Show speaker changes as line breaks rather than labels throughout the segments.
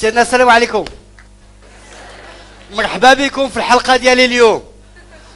سيدنا السلام عليكم. مرحبا بكم في الحلقة ديالي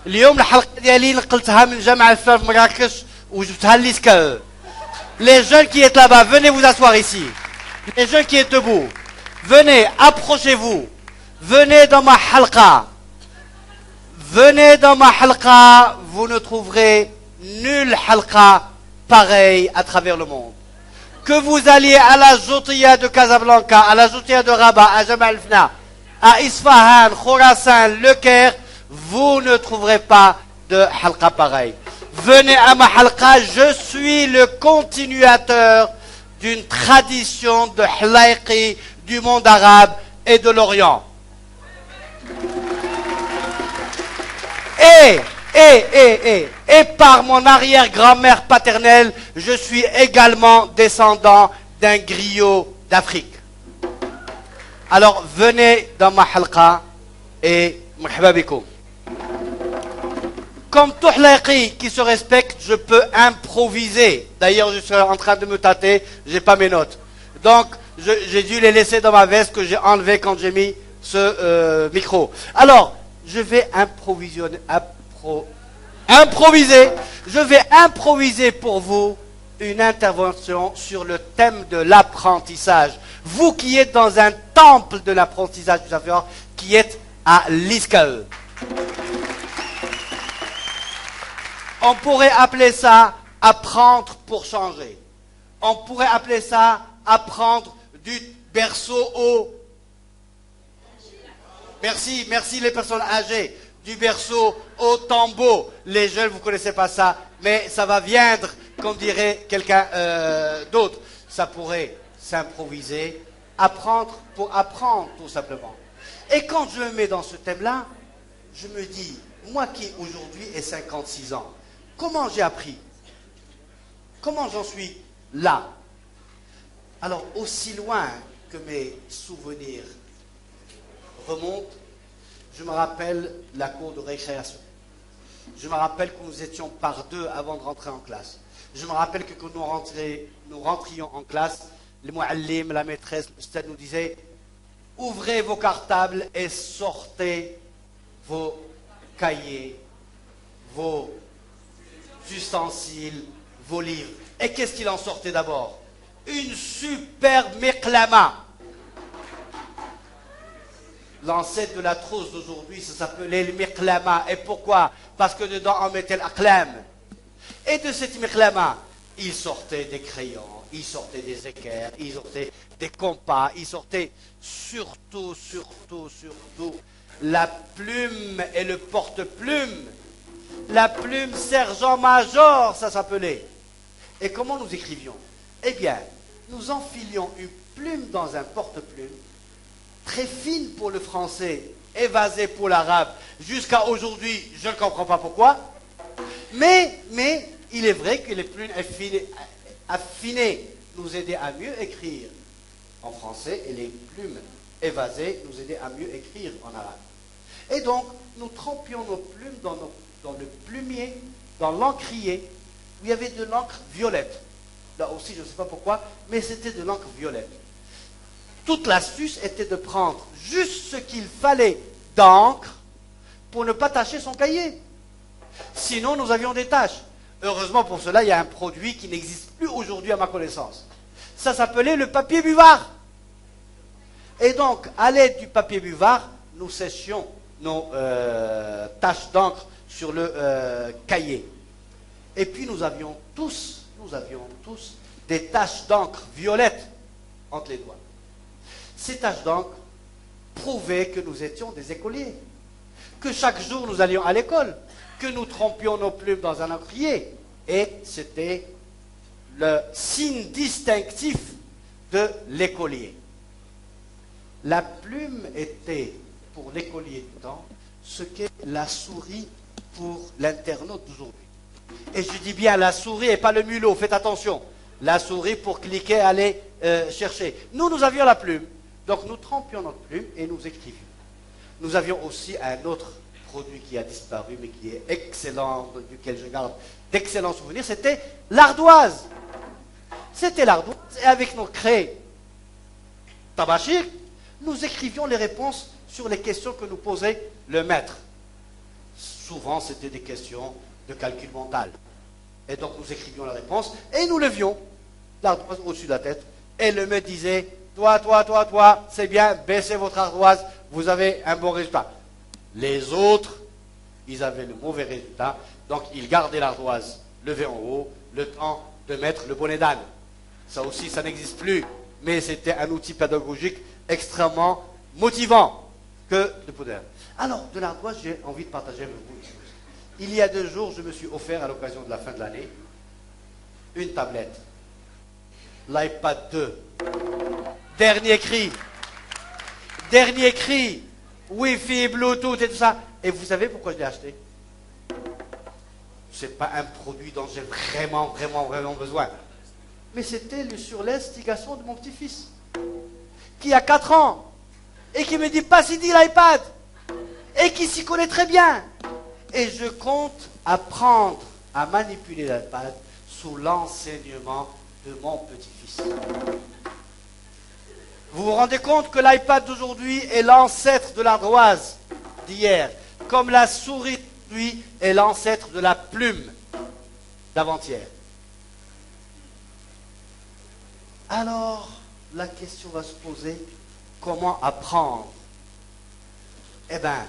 اليوم الحلقة ديالي نقلتها من جامعة الفار في مراكش وجبتها ليسكا. Les jeunes qui êtes là-bas, venez vous asseoir ici. Les jeunes qui êtes debout, venez, approchez-vous. Venez dans ma halqa. Venez dans ma halqa, vous ne trouverez nulle halqa pareille à travers le monde. Que vous alliez à la Joutiya de Casablanca, à la Joutiya de Rabat, à Jamal Fna, à Isfahan, Khorasan, Le Caire, vous ne trouverez pas de halqa pareil. Venez à ma halqa, je suis le continuateur d'une tradition de halaiqi du monde arabe et de l'Orient. Et par mon arrière-grand-mère paternelle, je suis également descendant d'un griot d'Afrique. Alors venez dans ma halqa et marhaba bikoum. Comme tout halaiqi qui se respecte, je peux improviser. D'ailleurs, je suis en train de me tâter, j'ai pas mes notes. Donc, j'ai dû les laisser dans ma veste que j'ai enlevée quand j'ai mis ce micro. Alors, je vais improviser. Je vais improviser pour vous une intervention sur le thème de l'apprentissage. Vous qui êtes dans un temple de l'apprentissage du savoir, qui êtes à l'ISKAE. On pourrait appeler ça apprendre pour changer. On pourrait appeler ça apprendre du berceau au... Merci les personnes âgées. Du berceau au tombeau. Les jeunes, vous ne connaissez pas ça, mais ça va viendre, comme dirait quelqu'un d'autre. Ça pourrait s'improviser, apprendre pour apprendre, tout simplement. Et quand je me mets dans ce thème-là, je me dis, moi qui aujourd'hui ai 56 ans, comment j'ai appris? Comment j'en suis là? Alors, aussi loin que mes souvenirs remontent, je me rappelle la cour de récréation. Je me rappelle que nous étions par deux avant de rentrer en classe. Je me rappelle que quand nous rentrions en classe, le muallim, la maîtresse, le stade nous disait « Ouvrez vos cartables et sortez vos cahiers, vos ustensiles, vos livres. » Et qu'est-ce qu'il en sortait d'abord? Une superbe miqlama. L'ancêtre de la trousse d'aujourd'hui, ça s'appelait le miqlama. Et pourquoi? Parce que dedans on mettait l'aqlam. Et de cette miqlama, il sortait des crayons, il sortait des équerres, il sortait des compas, il sortait surtout, la plume et le porte-plume. La plume sergent-major, ça s'appelait. Et comment nous écrivions? Eh bien, nous enfilions une plume dans un porte-plume, très fine pour le français, évasée pour l'arabe. Jusqu'à aujourd'hui, je ne comprends pas pourquoi. Mais il est vrai que les plumes affinées nous aidaient à mieux écrire en français et les plumes évasées nous aidaient à mieux écrire en arabe. Et donc, nous trempions nos plumes dans le plumier, dans l'encrier, où il y avait de l'encre violette. Là aussi, je ne sais pas pourquoi, mais c'était de l'encre violette. Toute l'astuce était de prendre juste ce qu'il fallait d'encre pour ne pas tacher son cahier. Sinon, nous avions des taches. Heureusement pour cela, il y a un produit qui n'existe plus aujourd'hui à ma connaissance. Ça s'appelait le papier buvard. Et donc, à l'aide du papier buvard, nous séchions nos taches d'encre sur le cahier. Et puis nous avions tous des taches d'encre violettes entre les doigts. Ces taches d'encre prouvaient que nous étions des écoliers, que chaque jour nous allions à l'école, que nous trempions nos plumes dans un encrier. Et c'était le signe distinctif de l'écolier. La plume était, pour l'écolier du temps, ce qu'est la souris pour l'internaute d'aujourd'hui. Et je dis bien la souris et pas le mulot, faites attention. La souris pour cliquer, aller chercher. Nous avions la plume. Donc nous trempions notre plume et nous écrivions. Nous avions aussi un autre produit qui a disparu, mais qui est excellent, duquel je garde d'excellents souvenirs, c'était l'ardoise. C'était l'ardoise. Et avec nos craies tabachik, nous écrivions les réponses sur les questions que nous posait le maître. Souvent, c'était des questions de calcul mental. Et donc, nous écrivions la réponse et nous levions l'ardoise au-dessus de la tête. Et le maître disait, toi, c'est bien, baissez votre ardoise, vous avez un bon résultat. Les autres, ils avaient le mauvais résultat, donc ils gardaient l'ardoise levée en haut, le temps de mettre le bonnet d'âne. Ça aussi, ça n'existe plus, mais c'était un outil pédagogique extrêmement motivant que de poudre. Alors, de l'ardoise, j'ai envie de partager avec vous une chose. Il y a 2 jours, je me suis offert à l'occasion de la fin de l'année une tablette, l'iPad 2. Dernier cri, Wi-Fi, Bluetooth et tout ça. Et vous savez pourquoi je l'ai acheté? Ce n'est pas un produit dont j'ai vraiment besoin. Mais c'était sur l'instigation de mon petit-fils, qui a 4 ans, et qui me dit, pas si dit l'iPad, et qui s'y connaît très bien. Et je compte apprendre à manipuler l'iPad sous l'enseignement de mon petit-fils. Vous vous rendez compte que l'iPad d'aujourd'hui est l'ancêtre de l'ardoise d'hier, comme la souris d'aujourd'hui est l'ancêtre de la plume d'avant-hier. Alors, la question va se poser, comment apprendre? Eh bien,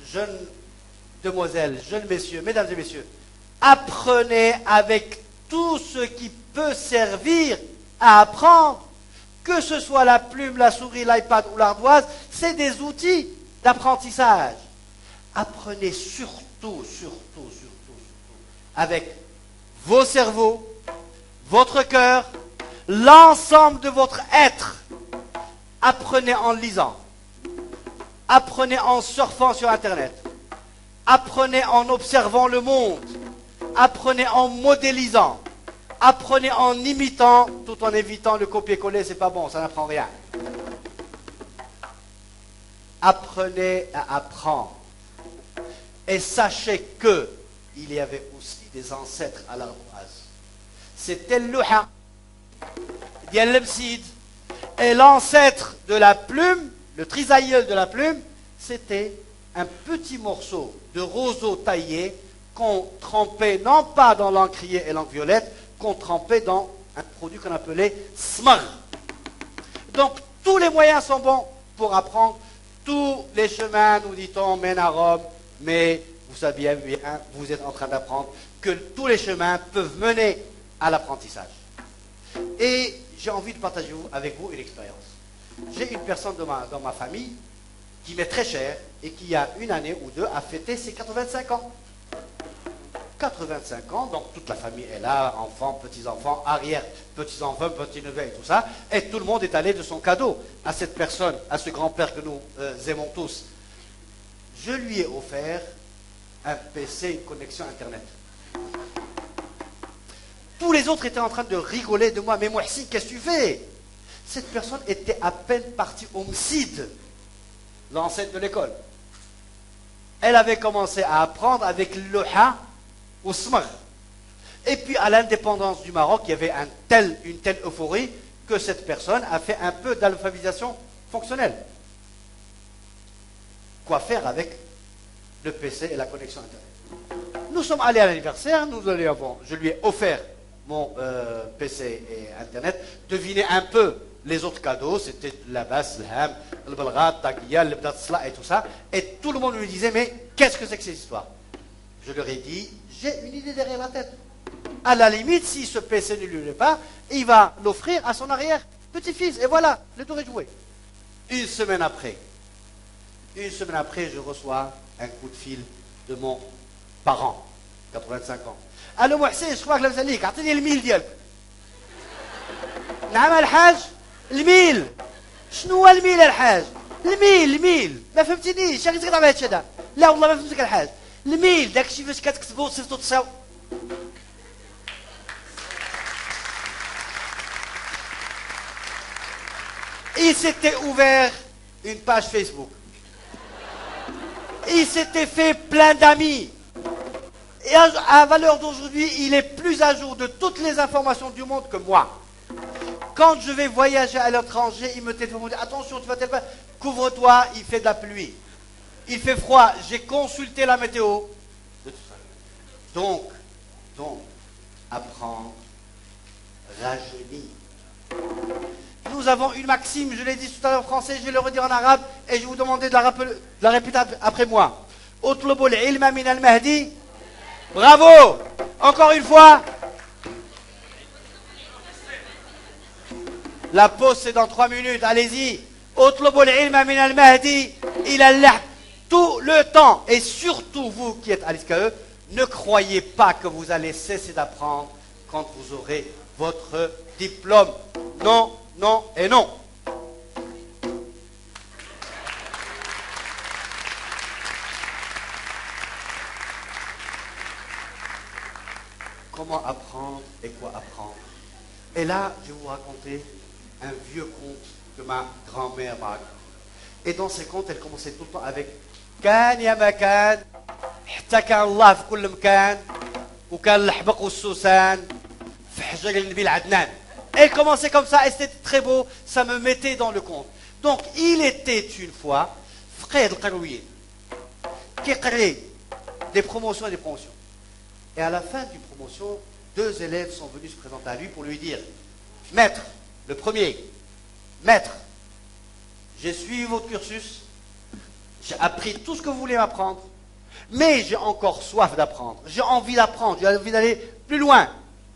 jeunes demoiselles, jeunes messieurs, mesdames et messieurs, apprenez avec tout ce qui peut servir à apprendre. Que ce soit la plume, la souris, l'iPad ou l'ardoise, c'est des outils d'apprentissage. Apprenez surtout, avec vos cerveaux, votre cœur, l'ensemble de votre être. Apprenez en lisant. Apprenez en surfant sur Internet. Apprenez en observant le monde. Apprenez en modélisant. Apprenez en imitant, tout en évitant le copier-coller, c'est pas bon, ça n'apprend rien. Apprenez à apprendre. Et sachez que il y avait aussi des ancêtres à l'ardoise. C'était le louha, dial l'abside. Et l'ancêtre de la plume, le trisaïeul de la plume, c'était un petit morceau de roseau taillé qu'on trempait non pas dans l'encrier et l'encre violette, qu'on trempait dans un produit qu'on appelait smar. Donc, tous les moyens sont bons pour apprendre. Tous les chemins, nous dit-on, mènent à Rome. Mais vous savez bien, vous êtes en train d'apprendre que tous les chemins peuvent mener à l'apprentissage. Et j'ai envie de partager avec vous une expérience. J'ai une personne dans ma famille qui m'est très chère et qui, il y a 1 année ou 2, a fêté ses 85 ans. 85 ans, donc toute la famille est là, enfants, petits-enfants, arrière-petits-enfants, petits-neveux et tout ça, et tout le monde est allé de son cadeau à cette personne, à ce grand-père que nous aimons tous. Je lui ai offert un PC, une connexion Internet. Tous les autres étaient en train de rigoler de moi, mais Mouhsin, qu'est-ce que tu fais? Cette personne était à peine partie au MSID, l'ancêtre de l'école. Elle avait commencé à apprendre avec le louha, au smar. Et puis à l'indépendance du Maroc, il y avait une telle euphorie que cette personne a fait un peu d'alphabétisation fonctionnelle. Quoi faire avec le PC et la connexion Internet? Nous sommes allés à l'anniversaire, je lui ai offert mon PC et Internet. Devinez un peu les autres cadeaux, c'était la basse, le ham, le balghat, taguia, le bdatsla et tout ça. Et tout le monde me disait, mais qu'est-ce que c'est que cette histoire? Je leur ai dit, j'ai une idée derrière la tête. À la limite, si ce PC ne lui plaît pas, il va l'offrir à son arrière petit-fils. Et voilà, le tour est joué. Une semaine après, je reçois un coup de fil de mon parent, 85 ans. Allô, Mouhsin, je crois que là, اعطيني الميل ديالك. نعم الحاج، الميل. شنو هو الميل الحاج؟ الميل. ما فهمتنيش، شنو قصدك على هادشي هذا؟ لا والله ما فهمتك الحاج. الميل داك الشيء فاش كتكتبو وتصيفطو تصاو. Il s'était ouvert une page Facebook. Il s'était fait plein d'amis. Et à valeur d'aujourd'hui, il est plus à jour de toutes les informations du monde que moi. Quand je vais voyager à l'étranger, il me téléphone, attention, tu vas téléphoner, couvre-toi, il fait de la pluie. Il fait froid, j'ai consulté la météo. Donc, apprendre rajeunit. Nous avons une maxime, je l'ai dit tout à l'heure en français, je vais le redire en arabe, et je vais vous demander de la répéter après moi. Utlubul ilma min al-mahdi. Bravo! Encore une fois. La pause, c'est dans 3 minutes. Allez-y. Utlubul ilma min al-mahdi ila al-lahd. Tout le temps. Et surtout, vous qui êtes à l'ISKE, ne croyez pas que vous allez cesser d'apprendre quand vous aurez votre diplôme. Non, non et non. Comment apprendre et quoi apprendre? Et là, je vais vous raconter un vieux conte que ma grand-mère m'a raconté. Et dans ces contes, elle commençait tout le temps avec كان يا ما كان حتى كان الله في كل مكان وكان الحبق والسوسان في حجر النبي العدنان. Elle commençait comme ça et c'était très beau, ça me mettait dans le conte. Donc, il était une fois frère القرويين qui créait des promotions et des promotions. Et à la fin d'une promotion, 2 élèves sont venus se présenter à lui pour lui dire Maître, le premier, Maître, j'ai suivi votre cursus, j'ai appris tout ce que vous voulez m'apprendre, mais j'ai encore soif d'apprendre, j'ai envie d'apprendre, j'ai envie d'aller plus loin.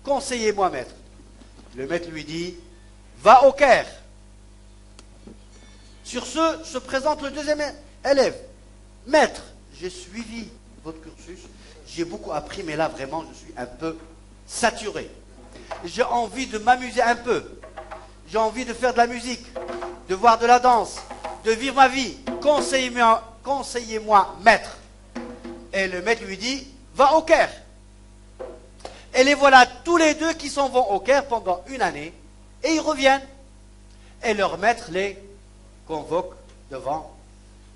Conseillez-moi, maître. Le maître lui dit Va au Caire. Sur ce, se présente le deuxième élève. Maître, j'ai suivi votre cursus, j'ai beaucoup appris, mais là vraiment je suis un peu saturé. J'ai envie de m'amuser un peu. J'ai envie de faire de la musique, de voir de la danse, de vivre ma vie. Conseillez-moi, maître. Et le maître lui dit Va au Caire. Et les voilà tous les deux qui s'en vont au Caire pendant 1 année et ils reviennent. Et leur maître les convoque devant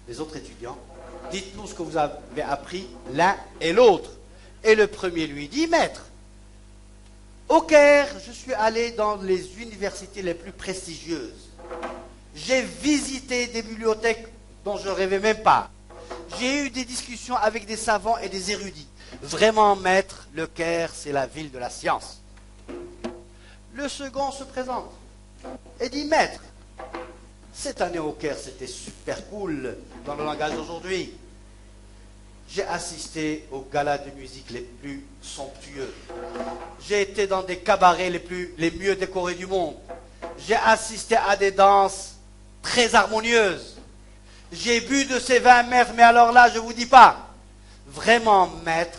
les autres étudiants. Dites-nous ce que vous avez appris l'un et l'autre. Et le premier lui dit Maître, au Caire, je suis allé dans les universités les plus prestigieuses. J'ai visité des bibliothèques dont je ne rêvais même pas. J'ai eu des discussions avec des savants et des érudits. Vraiment, maître, le Caire, c'est la ville de la science. Le second se présente et dit Maître, cette année au Caire, c'était super cool dans le langage d'aujourd'hui. J'ai assisté aux galas de musique les plus somptueux. J'ai été dans des cabarets les mieux décorés du monde. J'ai assisté à des danses très harmonieuses. J'ai bu de ces vins, maître, mais alors là, je ne vous dis pas. Vraiment, maître,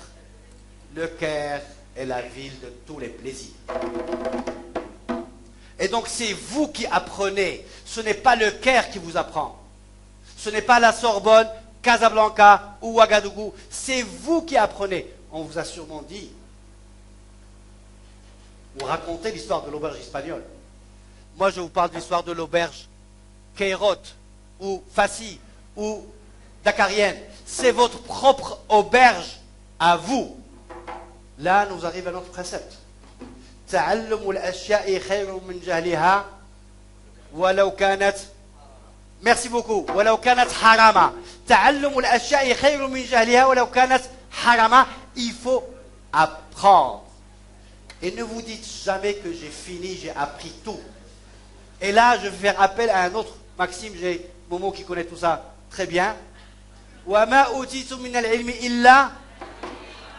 le Caire est la ville de tous les plaisirs. Et donc, c'est vous qui apprenez. Ce n'est pas le Caire qui vous apprend. Ce n'est pas la Sorbonne, Casablanca ou Ouagadougou. C'est vous qui apprenez. On vous a sûrement dit, ou raconté l'histoire de l'auberge espagnole. Moi, je vous parle de l'histoire de l'auberge Kairote, ou Fassi, ou Dakarienne. C'est votre propre auberge à vous. Là, nous arrive à notre précepte. تعلم الأشياء خير من جهلها ولو كانت Merci beaucoup. ولو كانت حراما. تعلم الأشياء خير من جهلها ولو كانت حراما. Il faut apprendre. Et ne vous dites jamais que j'ai fini, j'ai appris tout. Et là, je vais faire appel à un autre Maxime, j'ai Momo qui connaît tout ça très bien. وَمَا أُوتِيتُم مِّنَ الْعِلْمِ إِلَّا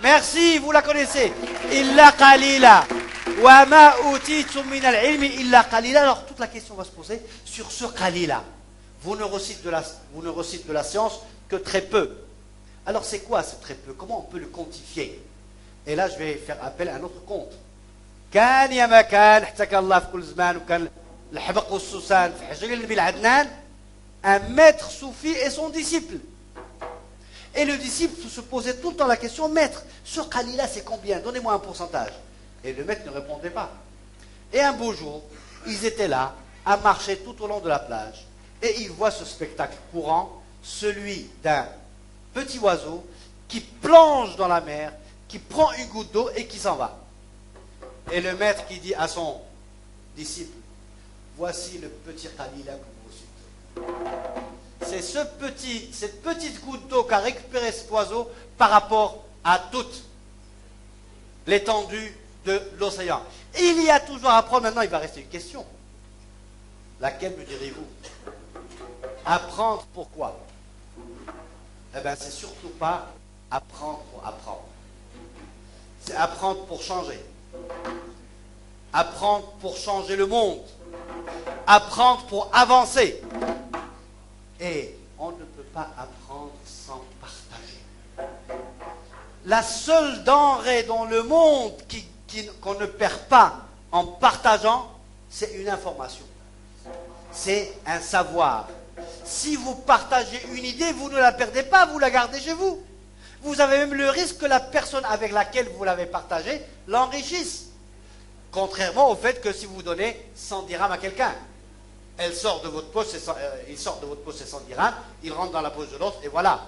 Merci, vous la connaissez. إِلَّا قَلِيلًا وَمَا أُوتِيتُم مِّنَ الْعِلْمِ إِلَّا قَلِيلًا. Alors toute la question va se poser sur ce qalila. Vous ne recitez de la science que très peu. Alors c'est quoi ce très peu? Comment on peut le quantifier? Et là je vais faire appel à un autre conte. كان يا ما كان احتكى الله في كل زمان وكان الحبق والسوسان في حجر النبي العدنان. Un maître soufi et son disciple. Et le disciple se posait tout le temps la question, maître, ce qalila c'est combien? Donnez-moi un pourcentage. Et le maître ne répondait pas. Et un beau jour, ils étaient là, à marcher tout au long de la plage. Et ils voient ce spectacle courant, celui d'un petit oiseau qui plonge dans la mer, qui prend une goutte d'eau et qui s'en va. Et le maître qui dit à son disciple, voici le petit Qalila que vous citez. C'est cette petite goutte d'eau qu'a récupéré cet oiseau par rapport à toute l'étendue de l'océan. Il y a toujours à apprendre. Maintenant, il va rester une question. Laquelle me direz-vous? Apprendre pourquoi? Eh bien, c'est surtout pas apprendre pour apprendre. C'est apprendre pour changer. Apprendre pour changer le monde. Apprendre pour avancer. Et on ne peut pas apprendre sans partager. La seule denrée dans le monde qu'on ne perd pas en partageant, c'est une information. C'est un savoir. Si vous partagez une idée, vous ne la perdez pas, vous la gardez chez vous. Vous avez même le risque que la personne avec laquelle vous l'avez partagée l'enrichisse. Contrairement au fait que si vous donnez 100 dirhams à quelqu'un, il sort de votre poche, c'est 100 dirhams, il rentre dans la poche de l'autre, et voilà.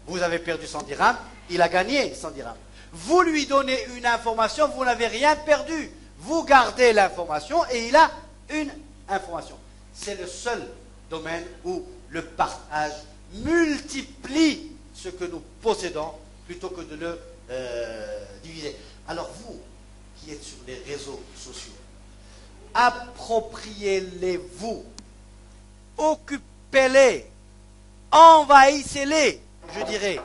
Vous avez perdu 100 dirhams, il a gagné 100 dirhams. Vous lui donnez une information, vous n'avez rien perdu. Vous gardez l'information et il a une information. C'est le seul domaine où le partage multiplie ce que nous possédons plutôt que de le diviser. Alors vous, qui êtes sur les réseaux sociaux, appropriez-les-vous, occupez-les, envahissez-les, je dirais.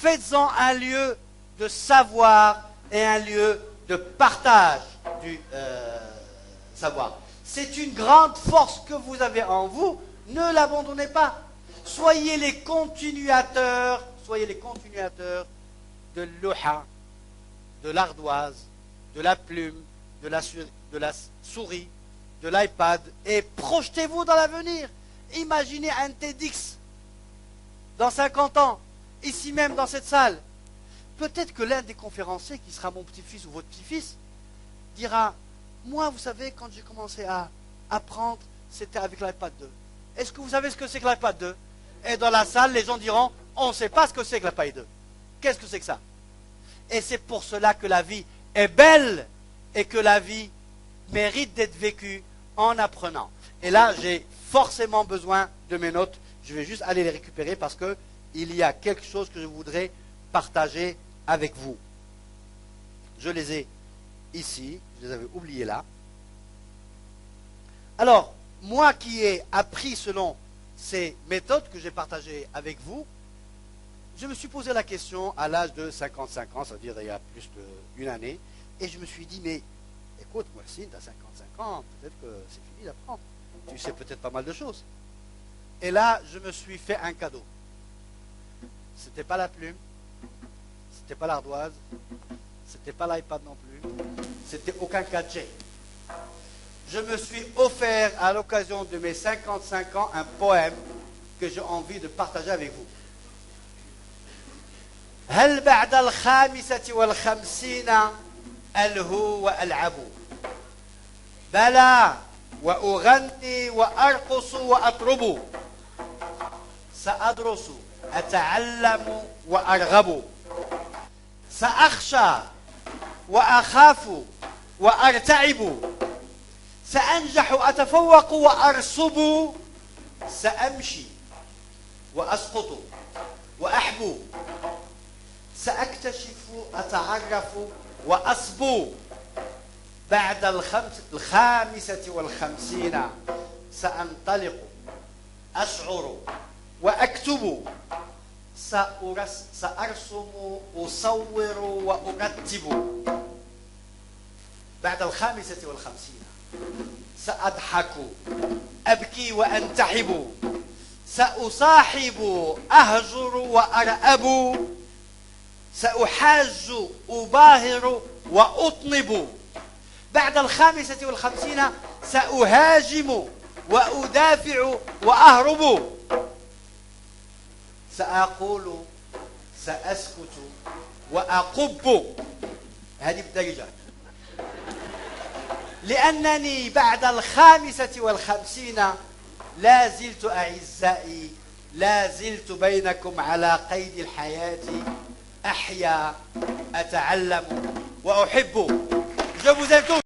Faites-en un lieu de savoir et un lieu de partage du savoir. C'est une grande force que vous avez en vous, ne l'abandonnez pas. Soyez les continuateurs de l'ouha, de l'ardoise, de la plume, de la souris, de l'iPad, et projetez-vous dans l'avenir. Imaginez un TEDx dans 50 ans, ici même dans cette salle. Peut-être que l'un des conférenciers, qui sera mon petit-fils ou votre petit-fils, dira: moi, vous savez, quand j'ai commencé à apprendre, c'était avec l'iPad 2. Est-ce que vous savez ce que c'est que l'iPad 2? Et dans la salle, les gens diront: on ne sait pas ce que c'est que l'iPad 2. Qu'est-ce que c'est que ça? Et c'est pour cela que la vie est belle et que la vie mérite d'être vécue en apprenant. Et là, j'ai forcément besoin de mes notes. Je vais juste aller les récupérer parce qu'il y a quelque chose que je voudrais partager avec vous. Je les ai ici, je les avais oubliés là. Alors, moi qui ai appris selon ces méthodes que j'ai partagées avec vous, je me suis posé la question à l'âge de 55 ans, c'est-à-dire il y a plus d'une année, et je me suis dit: mais écoute, Mohsin, tu as 55 ans, peut-être que c'est fini d'apprendre. Tu sais peut-être pas mal de choses. Et là, je me suis fait un cadeau. C'était pas la plume, c'était pas l'ardoise, c'était pas l'iPad non plus, c'était aucun gadget. Je me suis offert à l'occasion de mes 55 ans un poème que j'ai envie de partager avec vous. هل بعد الخامسة والخمسين ألهو وألعب بلى وأغني وأرقص وأطرب سأدرس أتعلم وأرغب سأخشى وأخاف وأرتعب سأنجح أتفوق وأرسب سأمشي وأسقط وأحبو سأكتشف أتعرف وأصبو بعد الخامسة والخمسين سأنطلق أشعر وأكتب سأرسم أصور وأرتب بعد الخامسة والخمسين سأضحك أبكي وأنتحب سأصاحب أهجر وأرأب سأحاج أباهر وأطنب بعد الخامسة والخمسين سأهاجم وأدافع وأهرب سأقول سأسكت وأقب. هذه بالدرجة. لأنني بعد الخامسة والخمسين لا زلت أعزائي لا زلت بينكم على قيد الحياة أحيا أتعلم وأحب. Je vous aime tous.